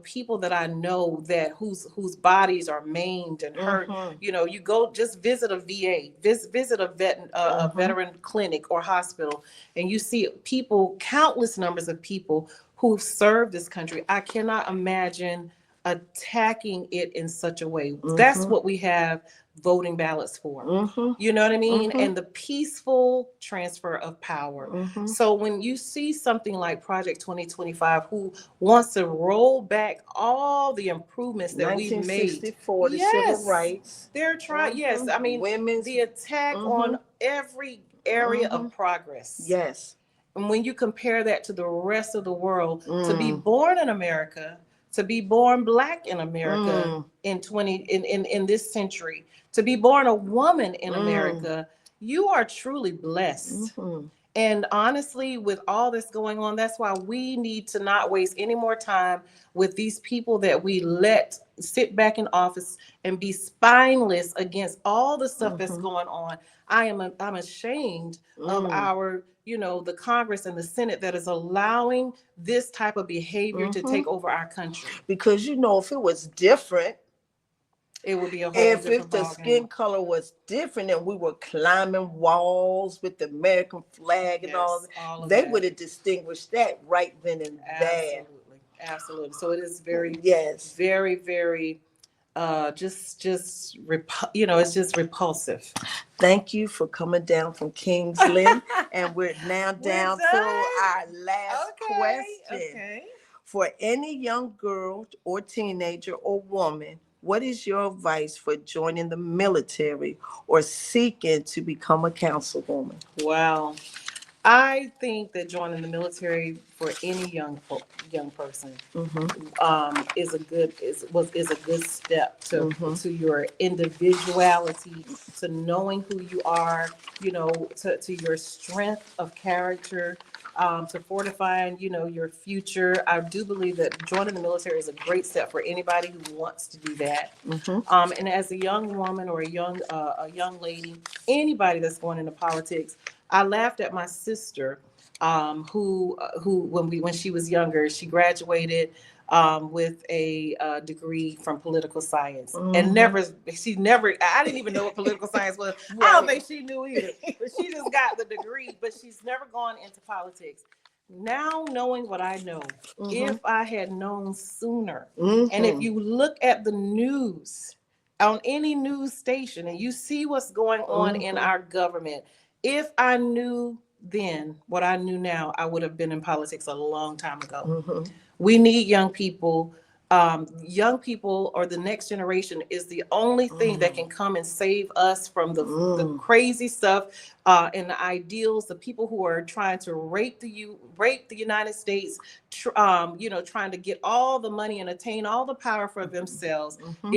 Speaker 2: People that I know that whose bodies are maimed and hurt.
Speaker 1: Mm-hmm.
Speaker 2: You go just visit a VA, visit a
Speaker 1: Mm-hmm.
Speaker 2: veteran clinic or hospital, and you see people, countless numbers of people who serve this country. I cannot imagine attacking it in such a way. That's
Speaker 1: Mm-hmm.
Speaker 2: what we have voting ballots for.
Speaker 1: Mm-hmm.
Speaker 2: You know what I mean?
Speaker 1: Mm-hmm.
Speaker 2: And the peaceful transfer of power.
Speaker 1: Mm-hmm.
Speaker 2: So when you see something like Project 2025, who wants to roll back all the improvements that we've made,
Speaker 1: 1964, the civil
Speaker 2: yes,
Speaker 1: rights.
Speaker 2: they're trying. Yes,
Speaker 1: Mm-hmm.
Speaker 2: I mean,
Speaker 1: Women's.
Speaker 2: the attack
Speaker 1: Mm-hmm.
Speaker 2: on every area
Speaker 1: Mm-hmm.
Speaker 2: of progress.
Speaker 1: Yes.
Speaker 2: And when you compare that to the rest of the world, to be
Speaker 1: Mm.
Speaker 2: born in America, to be born black in America
Speaker 1: Mm.
Speaker 2: in 20 in this century, to be born a woman in
Speaker 1: Mm.
Speaker 2: America, you are truly blessed.
Speaker 1: Mm-hmm.
Speaker 2: And honestly, with all this going on, that's why we need to not waste any more time with these people that we let sit back in office and be spineless against all the stuff that's
Speaker 1: Mm-hmm.
Speaker 2: going on. I'm ashamed of
Speaker 1: Mm.
Speaker 2: our, the Congress and the Senate that is allowing this type of behavior to
Speaker 1: Mm-hmm.
Speaker 2: take over our country.
Speaker 1: Because if it was different,
Speaker 2: It would be a whole
Speaker 1: if
Speaker 2: different
Speaker 1: the
Speaker 2: ballgame.
Speaker 1: skin color was different and we were climbing walls with the American flag and all,
Speaker 2: Yes, all of
Speaker 1: they would
Speaker 2: that.
Speaker 1: have distinguished that right then and there.
Speaker 2: Absolutely. Absolutely. So it is very,
Speaker 1: Yes.
Speaker 2: very, very it's just repulsive.
Speaker 1: Thank you for coming down from Kingsland. And we're now
Speaker 2: We're
Speaker 1: down to
Speaker 2: done.
Speaker 1: our last
Speaker 2: Okay.
Speaker 1: question.
Speaker 2: Okay.
Speaker 1: For any young girl or teenager or woman, what is your advice for joining the military or seeking to become a councilwoman?
Speaker 2: Wow. I think that joining the military for any young person
Speaker 1: Mm-hmm.
Speaker 2: is a good step
Speaker 1: Mm-hmm.
Speaker 2: to your individuality, to knowing who you are, to your strength of character, to fortifying, your future. I do believe that joining the military is a great step for anybody who wants to do that.
Speaker 1: Mm-hmm.
Speaker 2: And as a young woman or a young lady, anybody that's going into politics, I laughed at my sister, who when she was younger, she graduated with a degree from political science, and
Speaker 1: Mm-hmm.
Speaker 2: I didn't even know what political science was. I don't
Speaker 1: Right.
Speaker 2: think she knew either, but she just got the degree, but she's never gone into politics. Now knowing what I know,
Speaker 1: Mm-hmm.
Speaker 2: if I had known sooner, and if
Speaker 1: Mm-hmm.
Speaker 2: you look at the news on any news station and you see what's going on in
Speaker 1: Mm-hmm.
Speaker 2: our government, if I knew then what I knew now, I would have been in politics a long time ago.
Speaker 1: Mm-hmm.
Speaker 2: We need young people. Young people or the next generation is the only thing that can come and save us from the
Speaker 1: Mm.
Speaker 2: crazy stuff and the ideals. The people who are trying to rape the United States, trying to get all the money and attain all the power for themselves.
Speaker 1: Mm-hmm.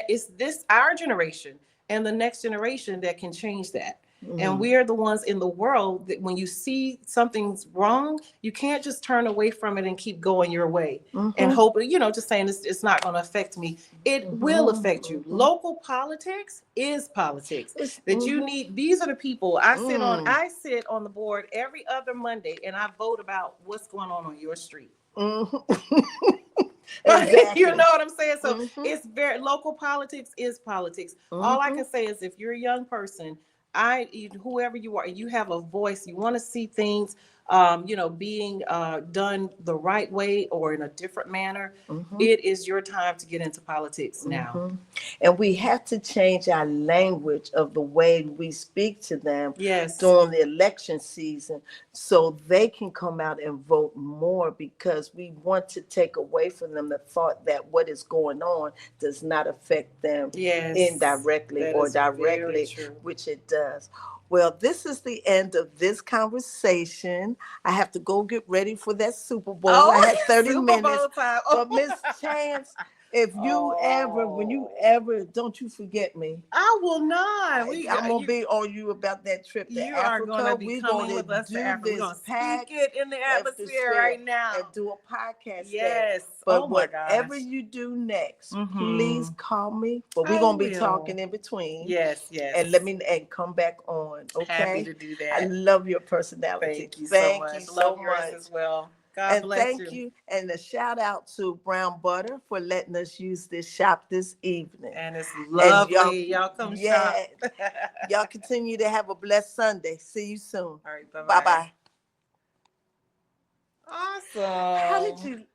Speaker 2: It's this our generation and the next generation that can change that. And
Speaker 1: Mm.
Speaker 2: we are the ones in the world that when you see something's wrong, you can't just turn away from it and keep going your way and
Speaker 1: Mm-hmm.
Speaker 2: hope, just saying it's not going to affect me. It will affect you.
Speaker 1: Mm-hmm.
Speaker 2: Local politics is politics. That you
Speaker 1: Mm-hmm.
Speaker 2: need, these are the people
Speaker 1: Mm.
Speaker 2: I sit on the board every other Monday and I vote about what's going on your street.
Speaker 1: Mm-hmm. Exactly.
Speaker 2: You know what I'm saying? So
Speaker 1: Mm-hmm.
Speaker 2: it's very local politics is politics. All I
Speaker 1: Mm-hmm.
Speaker 2: can say is if you're a young person, whoever you are, and you have a voice, you want to see things, being done the right way or in a different manner.
Speaker 1: Mm-hmm.
Speaker 2: It is your time to get into politics now.
Speaker 1: Mm-hmm. And we have to change our language of the way we speak to them
Speaker 2: Yes.
Speaker 1: during the election season so they can come out and vote more, because we want to take away from them the thought that what is going on does not affect them
Speaker 2: Yes.
Speaker 1: indirectly
Speaker 2: That
Speaker 1: or
Speaker 2: is very
Speaker 1: directly,
Speaker 2: true.
Speaker 1: which it does. Well, this is the end of this conversation. I have to go get ready for that Super Bowl. I
Speaker 2: Oh,
Speaker 1: had 30
Speaker 2: Super
Speaker 1: minutes.
Speaker 2: Bowl time.
Speaker 1: But Miss Chance, if you ever, when you
Speaker 2: Oh,
Speaker 1: ever, don't you forget me.
Speaker 2: I will not.
Speaker 1: I'm gonna be on you about that trip to
Speaker 2: You are going to
Speaker 1: Africa.
Speaker 2: be
Speaker 1: We're
Speaker 2: coming
Speaker 1: gonna
Speaker 2: with us to
Speaker 1: do
Speaker 2: Africa. We're
Speaker 1: this
Speaker 2: going to speak
Speaker 1: pack
Speaker 2: it in the atmosphere right
Speaker 1: and
Speaker 2: now.
Speaker 1: do a podcast there.
Speaker 2: Yes. Oh
Speaker 1: But
Speaker 2: my
Speaker 1: whatever
Speaker 2: gosh.
Speaker 1: you do next, please
Speaker 2: Mm-hmm.
Speaker 1: call me. But we're
Speaker 2: I
Speaker 1: gonna be
Speaker 2: will.
Speaker 1: talking in between
Speaker 2: Yes,
Speaker 1: and
Speaker 2: yes.
Speaker 1: come back on.
Speaker 2: Happy
Speaker 1: Okay.
Speaker 2: to do
Speaker 1: I
Speaker 2: that.
Speaker 1: love your personality.
Speaker 2: Thank you so
Speaker 1: Thank you
Speaker 2: much.
Speaker 1: so
Speaker 2: Love yours
Speaker 1: much.
Speaker 2: as well. God
Speaker 1: And
Speaker 2: bless
Speaker 1: thank
Speaker 2: you.
Speaker 1: you. And a shout out to Brown Butter for letting us use this shop this evening.
Speaker 2: And it's
Speaker 1: And y'all,
Speaker 2: lovely. Y'all come
Speaker 1: yeah,
Speaker 2: shop.
Speaker 1: y'all continue to have a blessed Sunday. See you soon.
Speaker 2: All right. Bye
Speaker 1: Bye
Speaker 2: bye.
Speaker 1: bye. How did
Speaker 2: Awesome.
Speaker 1: you